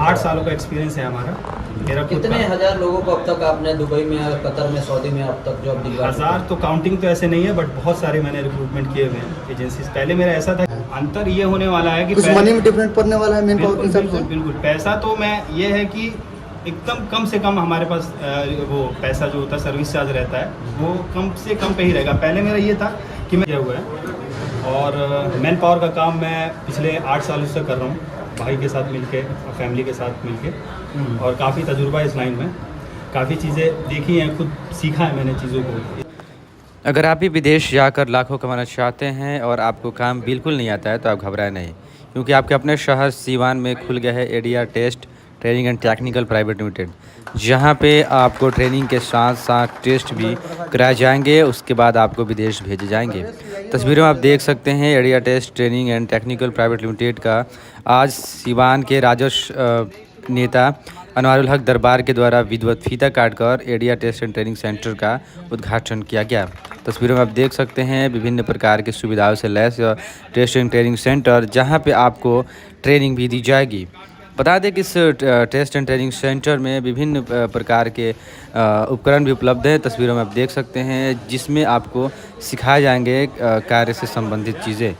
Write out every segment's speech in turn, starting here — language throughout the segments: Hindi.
8 सालों का एक्सपीरियंस है हमारा। मेरा खुद कितने का हजार लोगों को अब तक आपने दुबई में, कतर में, सऊदी में अब तक जॉब दिलवा? 1000 तो काउंटिंग तो ऐसे नहीं है, बट बहुत सारे मैंने रिक्रूटमेंट किए हुए हैं एजेंसीज। पहले मेरा ऐसा था, अंतर ये होने वाला है कि कुछ मनी में डिफरेंट पड़ने वाला है मेन पावर के हिसाब से। बिल्कुल पैसा तो मैं ये है कि एकदम कम से कम हमारे पास वो पैसा जो होता है सर्विस चार्ज रहता है वो कम से कम पे ही रहेगा। पहले मेरा ये था कि मैं किया हुआ है और मैन पावर का काम मैं पिछले 8 सालों से कर रहा हूँ, भाई के साथ मिलके और फैमिली के साथ मिलके, और काफ़ी तजुर्बा है इस लाइन में, काफ़ी चीज़ें देखी हैं, खुद सीखा है मैंने चीज़ों को। अगर आप भी विदेश जाकर लाखों कमाना चाहते हैं और आपको काम बिल्कुल नहीं आता है तो आप घबराएं नहीं, क्योंकि आपके अपने शहर सीवान में खुल गया है ADR test training and technical private limited, जहां पे आपको ट्रेनिंग के साथ साथ टेस्ट भी कराए जाएंगे। उसके बाद आपको विदेश भेजे जाएंगे। तस्वीरों में आप देख सकते हैं ADR test training and technical private limited का आज सीवान के राजस्व नेता अनवारुल हक दरबार के द्वारा विधिवत फीता काटकर ADR test and training centre का उद्घाटन किया गया। तस्वीरों में आप देख सकते हैं विभिन्न प्रकार की सुविधाओं से lace test and training centre, जहां पे आपको ट्रेनिंग भी दी जाएगी। बता दें कि इस टेस्ट एंड ट्रेनिंग सेंटर में विभिन्न प्रकार के उपकरण भी उपलब्ध हैं। तस्वीरों में आप देख सकते हैं जिसमें आपको सिखाए जाएंगे कार्य से संबंधित चीज़ें।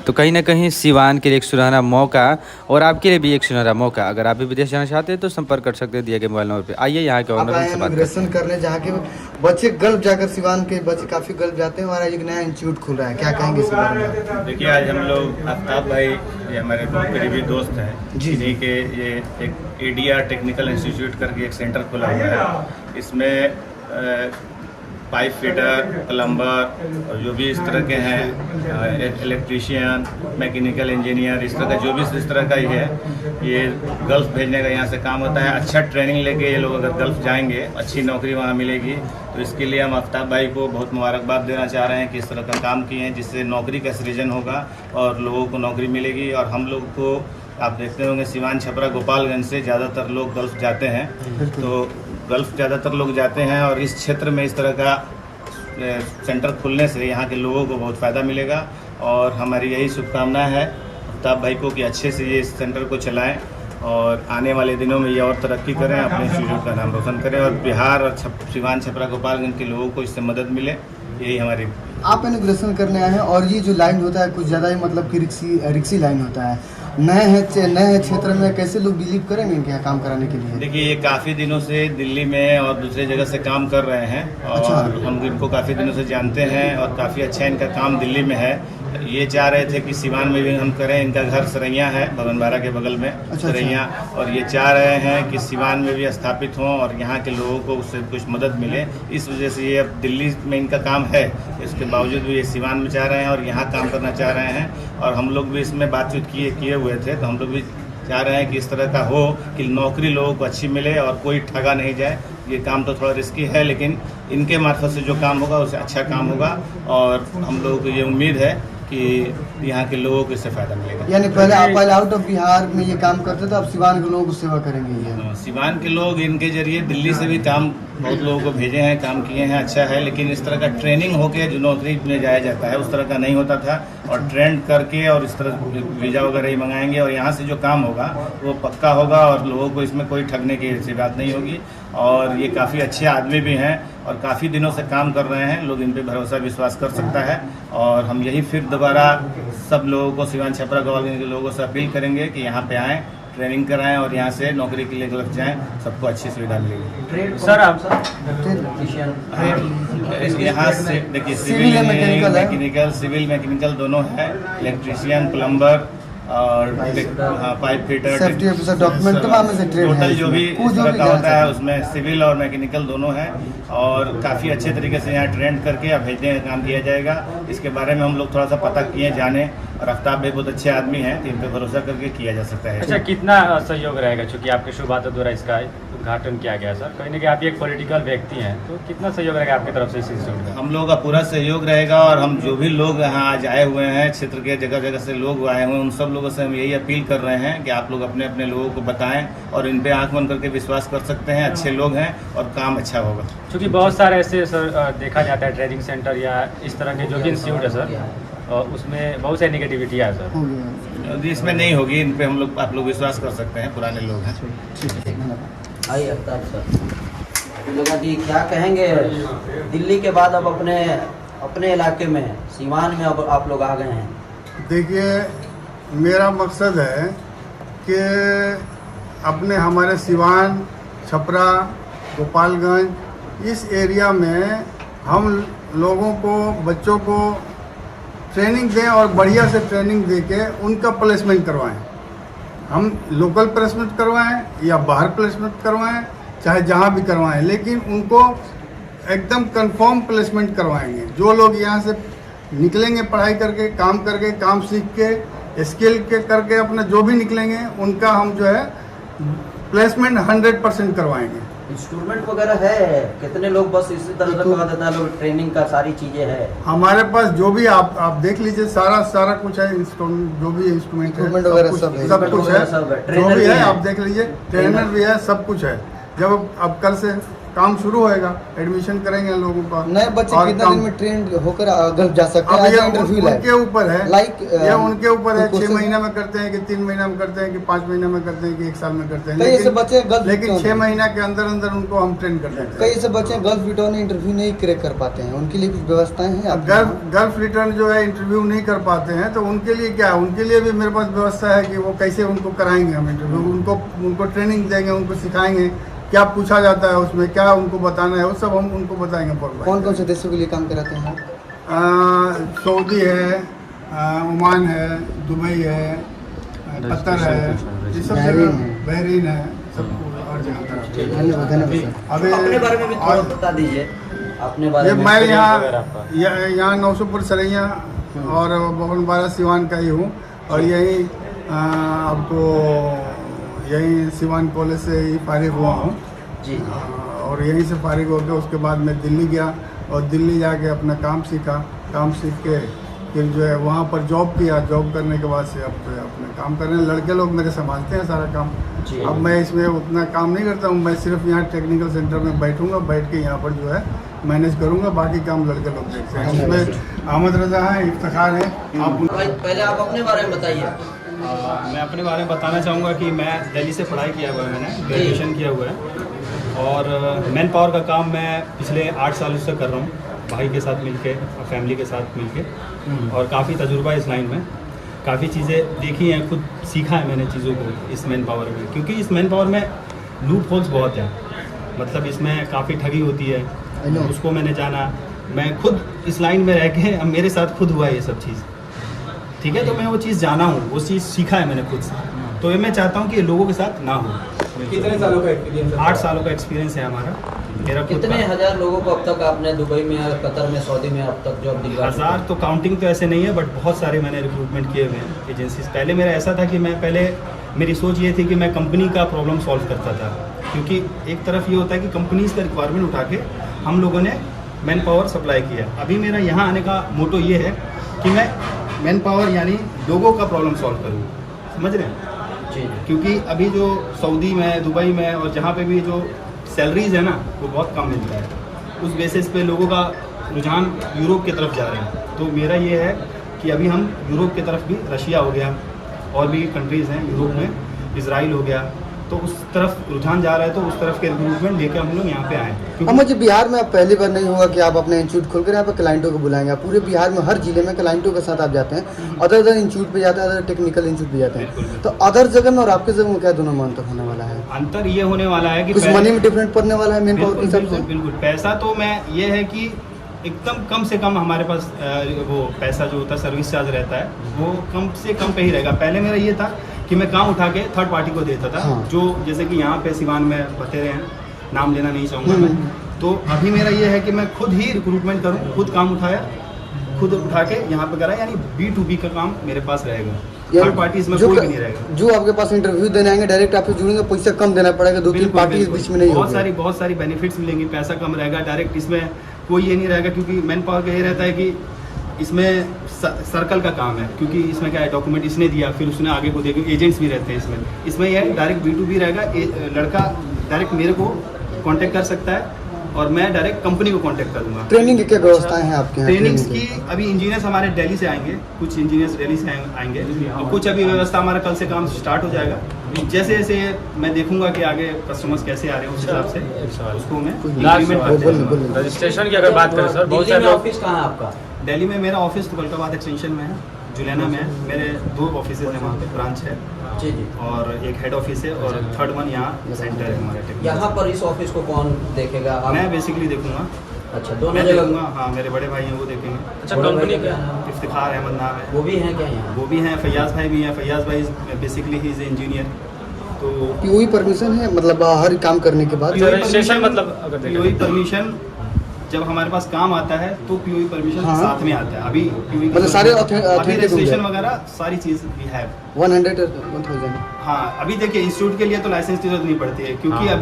तो कहीं ना कहीं सीवान के लिए एक सुनहरा मौका, और आपके लिए भी एक सुनहरा मौका। अगर आप भी विदेश जाना चाहते हैं तो संपर्क कर सकते हैं दिए गए मोबाइल नंबर पे। आइए यहाँ के ऑनर से बात करते हैं। करने जहाँ के बच्चे गल्फ जाकर, सीवान के बच्चे काफी गल्फ जाते हैं, हमारा एक नया इंस्टीट्यूट खुल रहा है, क्या कहेंगे इसके बारे में? देखिए, आज हम लोग आफ्ताब भाई, ये हमारे बहुत करीबी दोस्त हैं जी इन्हीं के, ये एक एडीआर टेक्निकल इंस्टीट्यूट करके एक सेंटर खुला हुआ है। इसमें पाइप फिटर, प्लम्बर और जो भी इस तरह के हैं, इलेक्ट्रीशियन, मैकेनिकल इंजीनियर, इस तरह का जो भी इस तरह का ही है, ये गल्फ भेजने का यहाँ से काम होता है। अच्छा ट्रेनिंग लेके ये लोग अगर गल्फ जाएंगे, अच्छी नौकरी वहाँ मिलेगी। तो इसके लिए हम आफ्ताब भाई को बहुत मुबारकबाद देना चाह रहे हैं कि इस तरह का काम किए हैं, जिससे नौकरी का सृजन होगा और लोगों को नौकरी मिलेगी। और हम लोग को आप देखते होंगे सीवान, छपरा, गोपालगंज से ज़्यादातर लोग गल्फ जाते हैं, तो गल्फ ज़्यादातर लोग जाते हैं और इस क्षेत्र में इस तरह का सेंटर खुलने से यहाँ के लोगों को बहुत फ़ायदा मिलेगा। और हमारी यही शुभकामना है आफ्ताब भाई को कि अच्छे से ये इस सेंटर को चलाएं और आने वाले दिनों में ये और तरक्की करें, अपने इंस्टीट्यूट का नाम रोशन करें और बिहार और सीवान, छपरा, गोपालगंज के लोगों को इससे मदद मिले। यही हमारी। आप इनोग्रेशन करने आए हैं और ये जो लाइन होता है कुछ ज़्यादा ही मतलब कि रिक्सी लाइन होता है। नए क्षेत्र में कैसे लोग बिलीव करेंगे इनके यहाँ काम कराने के लिए? देखिए, ये काफ़ी दिनों से दिल्ली में और दूसरे जगह से काम कर रहे हैं और अच्छा। हम इनको काफ़ी दिनों से जानते हैं और काफ़ी अच्छा इनका काम दिल्ली में है। ये चाह रहे थे कि सीवान में भी हम करें। इनका घर सरैया है, भवनबारा के बगल में, अच्छा, सरैया, और ये चाह रहे हैं कि सीवान में भी स्थापित हों और यहाँ के लोगों को उससे कुछ मदद मिले। इस वजह से ये अब दिल्ली में इनका काम है, इसके बावजूद भी ये सीवान में चाह रहे हैं और यहाँ काम करना चाह रहे हैं। और हम लोग भी इसमें बातचीत किए हुए थे, तो हम लोग भी चाह रहे हैं कि इस तरह का हो कि नौकरी लोगों को अच्छी मिले और कोई ठगा नहीं जाए। ये काम तो थोड़ा रिस्की है, लेकिन इनके मार्फत से जो काम होगा उससे अच्छा काम होगा और हम लोगों को ये उम्मीद है कि यहाँ के लोगों को इससे फ़ायदा मिलेगा। यानी पहले आप आउट ऑफ बिहार में ये काम करते थे, अब सीवान के लोगों को सेवा करेंगे ये? सीवान के लोग इनके जरिए दिल्ली से भी काम बहुत लोगों को भेजे हैं, काम किए हैं, अच्छा है। लेकिन इस तरह का ट्रेनिंग होके जो नौकरी में जाया जाता है उस तरह का नहीं होता था, और ट्रेंड करके और इस तरह वीज़ा वगैरह ही मंगाएंगे और यहाँ से जो काम होगा वो पक्का होगा और लोगों को इसमें कोई ठगने की ऐसी बात नहीं होगी। और ये काफ़ी अच्छे आदमी भी हैं और काफ़ी दिनों से काम कर रहे हैं, लोग इन पे भरोसा विश्वास कर सकता है। और हम यही फिर दोबारा सब लोगों को, सीवान, छपरा, गोपालगंज के लोगों से अपील करेंगे कि यहाँ पे आएँ, ट्रेनिंग कराएं और यहाँ से नौकरी के लिए लग जाएं, सबको अच्छी सुविधा मिलेगी। सर आप यहाँ से देखिए, सिविल मैकेनिकल, सिविल मैकेनिकल दोनों है, इलेक्ट्रीशियन, प्लम्बर और pipe fitter, safety officer, document तमाम से ट्रेन है। टोटल जो भी इस तरह का होता है उसमें सिविल और मैकेनिकल दोनों हैं और काफ़ी अच्छे तरीके से यहाँ ट्रेंड करके अब भेजने का काम किया जाएगा। इसके बारे में हम लोग थोड़ा सा पता किए, जाने, और आफ्ताब भाई बहुत अच्छे आदमी हैं, इन पर भरोसा करके किया जा सकता है। अच्छा, कितना सहयोग रहेगा? चूँकि आपके शुभ हाथों द्वारा इसका उद्घाटन किया गया सर, कहीं ना कहीं आप एक पॉलिटिकल व्यक्ति हैं, तो कितना सहयोग रहेगा आपकी तरफ से इस इंस्टीट्यूट का? हम लोगों का पूरा सहयोग रहेगा और हम जो भी लोग यहाँ आज आए हुए हैं, क्षेत्र के जगह जगह से लोग आए हुए हैं, उन सब लोगों से हम यही अपील कर रहे हैं कि आप लोग अपने अपने लोगों को बताएं और इन पे आंख बंद करके विश्वास कर सकते हैं। अच्छे लोग हैं और काम अच्छा होगा। क्योंकि बहुत सारे ऐसे सर देखा जाता है ट्रेनिंग सेंटर या इस तरह के जो भी इंस्टीट्यूट है सर, उसमें बहुत सारी नेगेटिविटी है सर। हो गया। इसमें नहीं होगी, इन पे हम लोग आप लोग विश्वास कर सकते हैं, पुराने लोग हैं। ठीक है, धन्यवाद। आइए अफ्ताब सर, लोगा जी क्या कहेंगे, दिल्ली के बाद अब अपने इलाके में सीवान में अब आप लोग आ गए हैं। देखिए, मेरा मकसद है कि अपने हमारे सिवान, छपरा, गोपालगंज इस एरिया में हम लोगों को, बच्चों को ट्रेनिंग दें और बढ़िया से ट्रेनिंग दे के उनका प्लेसमेंट करवाएं। हम लोकल प्लेसमेंट करवाएं या बाहर प्लेसमेंट करवाएं, चाहे जहां भी करवाएं, लेकिन उनको एकदम कंफर्म प्लेसमेंट करवाएंगे। जो लोग यहाँ से निकलेंगे पढ़ाई करके, काम सीख के, स्किल के करके अपना जो भी निकलेंगे, उनका हम जो है प्लेसमेंट 100% करवाएंगे। इंस्ट्रूमेंट वगैरह है, कितने लोग बस इसी तरह से कहा देता है, लोग ट्रेनिंग का सारी चीजें है हमारे पास। जो भी आप देख लीजिए, सारा कुछ है, जो भी इंस्ट्रूमेंट है, सब कुछ है, जो भी है आप देख लीजिए, ट्रेनर भी है, सब कुछ है। जब अब कल से काम शुरू होएगा, एडमिशन करेंगे लोगों का। नए बच्चे कितना दिन में ट्रेन होकर गल्फ जा सकते हैं? अब ये इंटरव्यू उनके ऊपर है, ये उनके ऊपर है। 6 महीने में करते हैं कि 3 महीने में करते हैं कि 5 महीने में करते हैं कि 1 साल में करते हैं, कई ऐसे बच्चे गल्फ, लेकिन 6 महीने के अंदर उनको हम ट्रेन कर देते हैं। कई ऐसे बच्चे गल्फ रिटर्न इंटरव्यू नहीं क्रैक कर पाते हैं, उनके लिए कुछ व्यवस्थाएं हैं? गल्फ रिटर्न जो है इंटरव्यू नहीं कर पाते हैं, तो उनके लिए क्या है, उनके लिए भी मेरे पास व्यवस्था है कि वो कैसे उनको कराएंगे हम इंटरव्यू, उनको ट्रेनिंग देंगे, उनको सिखाएंगे क्या पूछा जाता है उसमें, क्या उनको बताना है, वो सब हम उनको बताएंगे। कौन कौन से देशों के लिए काम कराते हैं? सऊदी है, ओमान है, दुबई है, कतर है, ये सब जगह, बहरीन है, सब और जगह। धन्यवाद। अभी अपने बारे में भी थोड़ा बता दीजिए, अपने बारे में। मैं यहाँ 900 सरैया और बगनबारा सिवान का ही हूँ, और यही अब तो यही सिवान कॉलेज से ही फारिग हुआ हूँ जी। और यहीं से फारिग होकर उसके बाद मैं दिल्ली गया और दिल्ली जाके अपना काम सीखा। काम सीख के फिर जो है वहाँ पर जॉब किया। जॉब करने के बाद से अब जो है अपने काम कर रहे हैं। लड़के लोग मेरे संभालते हैं सारा काम। अब मैं इसमें उतना काम नहीं करता हूँ। मैं सिर्फ यहाँ टेक्निकल सेंटर में बैठूँगा, बैठ के यहाँ पर जो है मैनेज करूँगा, बाकी काम लड़के लोग देखते हैं। उसमें अहमद रजा है, इफ्तिखार है। आप पहले आप अपने बारे में बताइए। मैं अपने बारे में बताना चाहूँगा कि मैं दिल्ली से पढ़ाई किया हुआ है, मैंने ग्रेजुएशन किया हुआ है और मैन पावर का काम मैं पिछले 8 सालों से कर रहा हूँ, भाई के साथ मिलके और फैमिली के साथ मिलके। और काफ़ी तजुर्बा है इस लाइन में, काफ़ी चीज़ें देखी हैं, खुद सीखा है मैंने चीज़ों को इस मैन पावर में, क्योंकि इस मैन पावर में लूप होल्स बहुत हैं। मतलब इसमें काफ़ी ठगी होती है, उसको मैंने जाना। मैं खुद इस लाइन में रह के अब मेरे साथ खुद हुआ है ये सब चीज़, ठीक है। तो मैं वो चीज़ जाना हूँ, वो चीज़ सीखा है मैंने खुद से। तो ये मैं चाहता हूँ कि लोगों के साथ ना हो। कितने सालों का एक्सपीरियंस? 8 सालों का एक्सपीरियंस है हमारा, मेरा खुद कितने का। हजार लोगों को अब तक आपने दुबई में, कतर में, सऊदी में अब तक जॉब दिलवा? 1000 तो काउंटिंग तो ऐसे नहीं है, बट बहुत सारे मैंने रिक्रूटमेंट किए हुए हैं एजेंसीज। पहले मेरा ऐसा था कि मैं पहले मेरी सोच ये थी कि मैं कंपनी का प्रॉब्लम सॉल्व करता था, क्योंकि एक तरफ ये होता है कि कंपनीज का रिक्वायरमेंट उठा के हम लोगों ने मैन पावर सप्लाई किया। अभी मेरा यहाँ आने का मोटो ये है कि मैं मैन पावर यानी लोगों का प्रॉब्लम सॉल्व करूँ, समझ रहे हैं जी। क्योंकि अभी जो सऊदी में, दुबई में और जहाँ पे भी जो सैलरीज है ना, वो बहुत कम मिलता है। उस बेसिस पे लोगों का रुझान यूरोप की तरफ जा रहे हैं। तो मेरा ये है कि अभी हम यूरोप की तरफ भी, रशिया हो गया और भी कंट्रीज़ हैं यूरोप में, इजराइल हो गया, तो उस तरफ रुझान जा रहा है। तो उस तरफ के रिक्रूटमेंट लेकर हम लोग यहाँ पे आए। अब मुझे बिहार में अब पहली बार नहीं होगा कि आप अपने इंस्टीट्यूट खोलकर यहाँ पे क्लाइंटों को बुलाएंगे। आप पूरे बिहार में हर जिले में क्लाइंटों के साथ आप जाते हैं, अदर इंस्टीट्यूट पे जाते हैं, अदर टेक्निकल इंस्टीट्यूट पे जाते हैं। तो अदर जगह में और आपके जगह में क्या दोनों में अंतर होने वाला है? अंतर ये होने वाला है कि कुछ मनी में डिफरेंट पड़ने वाला है मैन पावर के हिसाब से? बिल्कुल। पैसा तो मैं ये है कि एकदम कम से कम हमारे पास वो पैसा जो होता है, सर्विस चार्ज रहता है, वो कम से कम पे ही रहेगा। पहले मेरा ये था कि मैं काम उठा के थर्ड पार्टी को देता था। हाँ। जो जैसे कि यहाँ पे सिवान में बतेरे हैं, नाम लेना नहीं चाहूँगा मैं। तो अभी मेरा ये है कि मैं खुद ही रिक्रूटमेंट करूँ, खुद काम उठाया, खुद उठा के यहाँ पे करा, यानी B2B का काम मेरे पास रहेगा। थर्ड पार्टी इसमें कोई भी नहीं रहेगा। जो आपके पास इंटरव्यू देने आएंगे, डायरेक्ट आपसे जुड़ेंगे, पैसा कम देना पड़ेगा, 2-3 पार्टी के बीच में नहीं होगी। बहुत सारी बेनिफिट्स मिलेंगी, पैसा कम रहेगा, डायरेक्ट इसमें कोई ये नहीं रहेगा। क्योंकि मैन पावर का ये रहता है कि इसमें सर्कल का काम है, क्योंकि इसमें क्या है, डॉक्यूमेंट इसने दिया, फिर उसने आगे को देखा, एजेंट्स भी रहते हैं इसमें। इसमें यह है डायरेक्ट B2B रहेगा। लड़का डायरेक्ट मेरे को कांटेक्ट कर सकता है और मैं डायरेक्ट कंपनी को कांटेक्ट करूँगा। ट्रेनिंग की क्या व्यवस्थाएं हैं आपके यहाँ? ट्रेनिंग्स की ट्रेनिंग अभी इंजीनियर्स हमारे दिल्ली से आएंगे, कुछ इंजीनियर्स दिल्ली से आएंगे और कुछ अभी व्यवस्था हमारा कल से काम स्टार्ट हो जाएगा। जैसे जैसे मैं देखूंगा कि आगे कस्टमर्स कैसे आ रहे हैं उस हिसाब से उसको मैं implement करते रहूंगा। रजिस्ट्रेशन की अगर बात करें सर, बहुत दिल्ली सारे में लोग ऑफिस कहाँ है आपका? दिल्ली में मेरा ऑफिस तुगलकाबाद एक्सटेंशन में है, जुलैना में है। मेरे 2 ऑफिस हैं वहाँ पे, ब्रांच है जी जी। और एक हेड ऑफिस है और थर्ड वन यहाँ सेंटर है हमारे टेक्निकल। यहाँ पर इस ऑफिस को कौन देखेगा? आप? मैं बेसिकली देखूंगा, अच्छा, दोनों मैं जगह। देखूंगा। हाँ, मेरे बड़े भाई हैं वो देखेंगे। अच्छा, कंपनी का इफ्तिखार अहमद नाम है, वो भी हैं क्या यहाँ? वो भी हैं। फैयाज भाई भी हैं। फैयाज भाई बेसिकली ही इज़ इंजीनियर। तो पीओई परमिशन है, मतलब हर काम करने के बाद? अच्छा, रजिस्ट्रेशन मतलब अगर देखा पीओई परमिशन जब हमारे पास काम आता है तो पीओई परमिशन हाँ। साथ में आता है। अभी पीओई मतलब सारे authentic रजिस्ट्रेशन होंगे। वगैरह सारी चीज़ भी है। 100,000? हाँ, अभी देखिए इंस्टीट्यूट के लिए तो लाइसेंस की जरूरत नहीं पड़ती है, क्योंकि हाँ।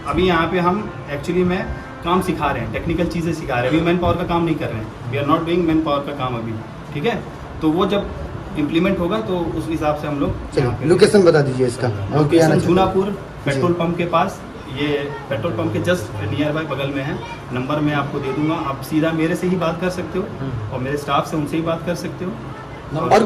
अभी यहाँ पे हम एक्चुअली में काम सिखा रहे हैं, टेक्निकल चीज़ें सिखा रहे हैं। अभी मैन पावर का काम नहीं कर रहे हैं, we are not doing man power का काम अभी, ठीक है। तो वो जब इम्प्लीमेंट होगा तो उस हिसाब से हम लोग यहाँ चलिए पे- लोकेशन बता दीजिए इसका। और क्या आना लोकेशन चाहिए? जूनापुर पेट्रोल पंप के पास, ये पेट्रोल पंप के जस्ट नियर बाय बगल में है। नंबर मैं आपको दे दूंगा, आप सीधा मेरे से ही बात कर सकते हो और मेरे स्टाफ से उनसे ही बात कर सकते हो। और